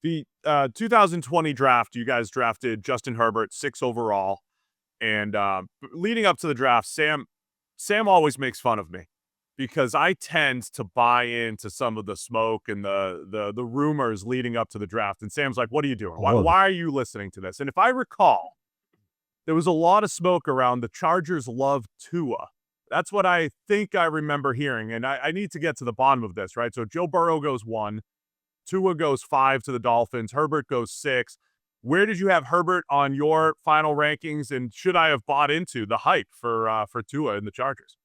The 2020 draft, you guys drafted Justin Herbert, 6 overall, and leading up to the draft, Sam always makes fun of me because I tend to buy into some of the smoke and the rumors leading up to the draft. And Sam's like, "What are you doing? Why Oh, why are you listening to this?" And if I recall, there was a lot of smoke around the Chargers love Tua. That's what I think I remember hearing, and I need to get to the bottom of this, right? So Joe Burrow goes 1, Tua goes 5 to the Dolphins, Herbert goes 6. Where did you have Herbert on your final rankings, and should I have bought into the hype for Tua and the Chargers?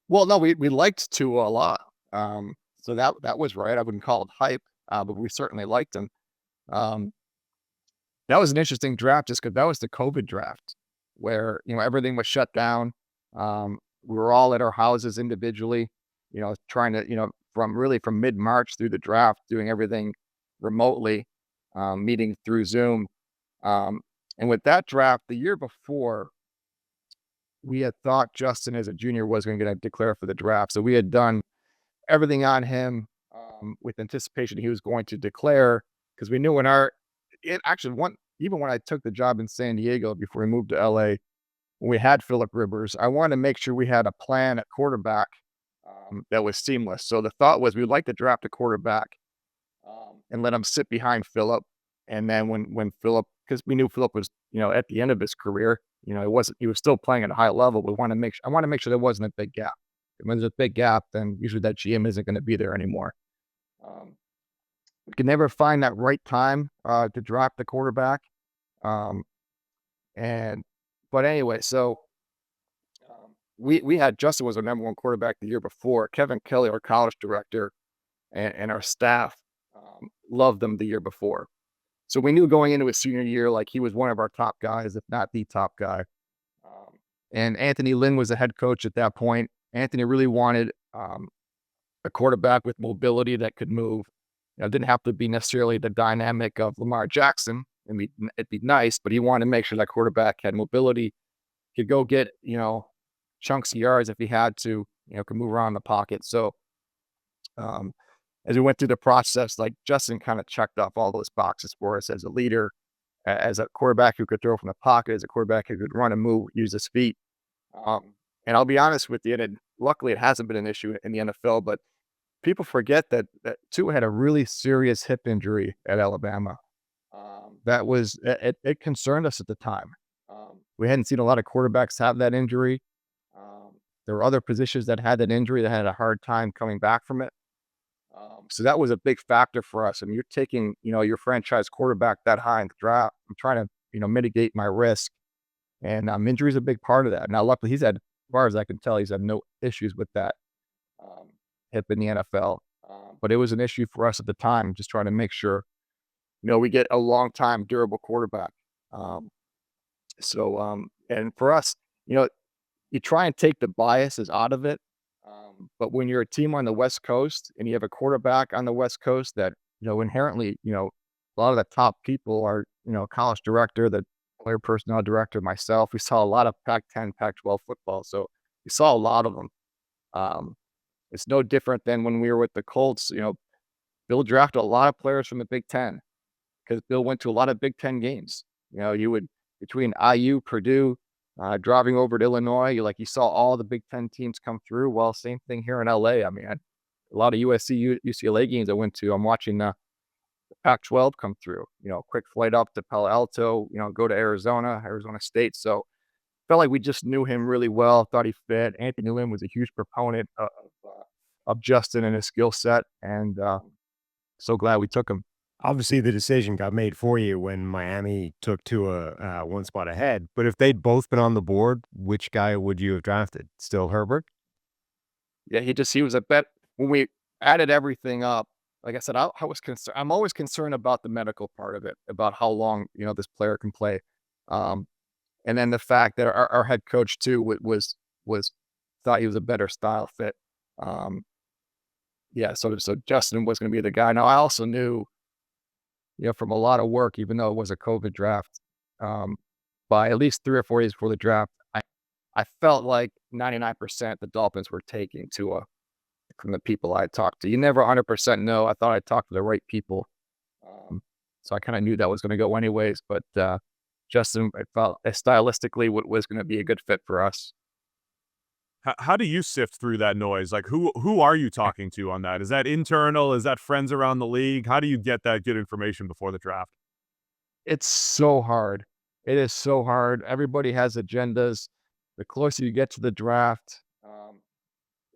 Well, no, we liked Tua a lot. So that was right. I wouldn't call it hype, but we certainly liked him. Um, that was an interesting draft just because that was the COVID draft where, everything was shut down. We were all at our houses individually, trying to, from mid-March through the draft, doing everything remotely, meeting through Zoom. And with that draft, the year before, we had thought Justin as a junior was going to declare for the draft. So we had done everything on him with anticipation he was going to declare because we knew even when I took the job in San Diego before we moved to LA, when we had Phillip Rivers, I wanted to make sure we had a plan at quarterback that was seamless. So the thought was we'd like to draft a quarterback and let him sit behind Phillip. And then when Phillip, because we knew Phillip was, at the end of his career, he was still playing at a high level. I want to make sure there wasn't a big gap. When there's a big gap, then usually that GM isn't going to be there anymore. We could never find that right time to draft the quarterback. But anyway, so we had Justin was our number one quarterback the year before. Kevin Kelly, our college director, and our staff loved him the year before. So we knew going into his senior year, like he was one of our top guys, if not the top guy. And Anthony Lynn was the head coach at that point. Anthony really wanted a quarterback with mobility that could move. It didn't have to be necessarily the dynamic of Lamar Jackson. It'd be nice, but he wanted to make sure that quarterback had mobility, could go get, chunks of yards if he had to, could move around the pocket. So as we went through the process, like Justin kind of checked off all those boxes for us as a leader, as a quarterback who could throw from the pocket, as a quarterback who could run and move, use his feet. And I'll be honest with you, and luckily it hasn't been an issue in the NFL, but people forget that Tua had a really serious hip injury at Alabama. It concerned us at the time. We hadn't seen a lot of quarterbacks have that injury. There were other positions that had that injury that had a hard time coming back from it. So that was a big factor for us. And you're taking, your franchise quarterback that high in the draft. I'm trying to, mitigate my risk. And injury is a big part of that. Now, luckily, as far as I can tell, he's had no issues with that hip in the NFL. But it was an issue for us at the time, just trying to make sure, we get a long-time durable quarterback. And for us, you try and take the biases out of it. But when you're a team on the West Coast and you have a quarterback on the West Coast that, inherently, a lot of the top people are, college director, the player personnel director, myself, we saw a lot of Pac-10, Pac-12 football. So we saw a lot of them. It's no different than when we were with the Colts. Bill drafted a lot of players from the Big Ten because Bill went to a lot of Big Ten games. You would, between IU, Purdue, driving over to Illinois, you saw all the Big Ten teams come through. Well, same thing here in LA. I mean, a lot of USC, UCLA games I went to. I'm watching the Pac-12 come through. Quick flight up to Palo Alto. Go to Arizona State. So felt like we just knew him really well. Thought he fit. Anthony Lynn was a huge proponent of Justin and his skill set, and so glad we took him. obviously the decision got made for you when Miami took Tua one spot ahead. But if they'd both been on the board, which guy would you have drafted? Still Herbert? Yeah, he was a bet when we added everything up. Like I said, I was concerned. I'm always concerned about the medical part of it, about how long this player can play, and then the fact that our head coach too was thought he was a better style fit. Yeah, so Justin was going to be the guy. Now I also knew, from a lot of work, even though it was a COVID draft, by at least 3 or 4 days before the draft, I felt like 99% the Dolphins were taking Tua from the people I talked to. You never 100% know. I thought I talked to the right people. So I kind of knew that was going to go anyways, but Justin, I felt stylistically was going to be a good fit for us. How do you sift through that noise? Like, who are you talking to on that? Is that internal? Is that friends around the league? How do you get that good information before the draft? It's so hard. It is so hard. Everybody has agendas. The closer you get to the draft,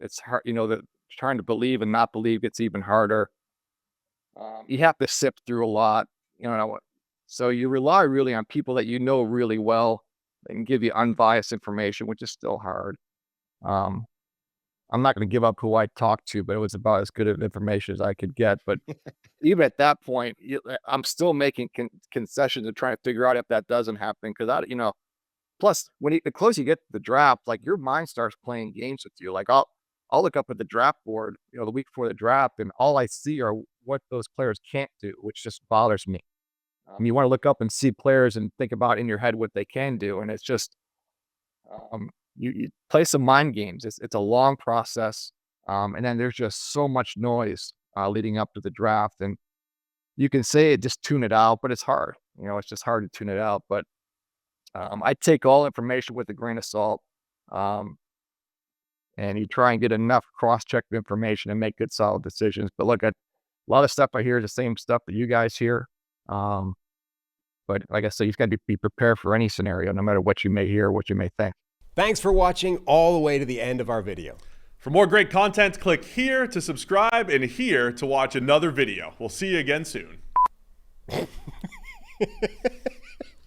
it's hard. The trying to believe and not believe gets even harder. You have to sift through a lot, so you rely really on people that you know really well that can give you unbiased information, which is still hard. I'm not going to give up who I talked to, but it was about as good of information as I could get. But even at that point, I'm still making concessions to try to figure out if that doesn't happen. Because plus the closer you get to the draft, like your mind starts playing games with you. Like I'll look up at the draft board, the week before the draft, and all I see are what those players can't do, which just bothers me. You want to look up and see players and think about in your head what they can do, and it's just you play some mind games. It's a long process, and then there's just so much noise leading up to the draft, and you can say it, just tune it out, but it's hard. It's just hard to tune it out. But I take all information with a grain of salt, and you try and get enough cross-check information and make good, solid decisions. But look, a lot of stuff I hear is the same stuff that you guys hear. But like I said, you've got to be prepared for any scenario, no matter what you may hear, what you may think. Thanks for watching all the way to the end of our video. For more great content, click here to subscribe and here to watch another video. We'll see you again soon.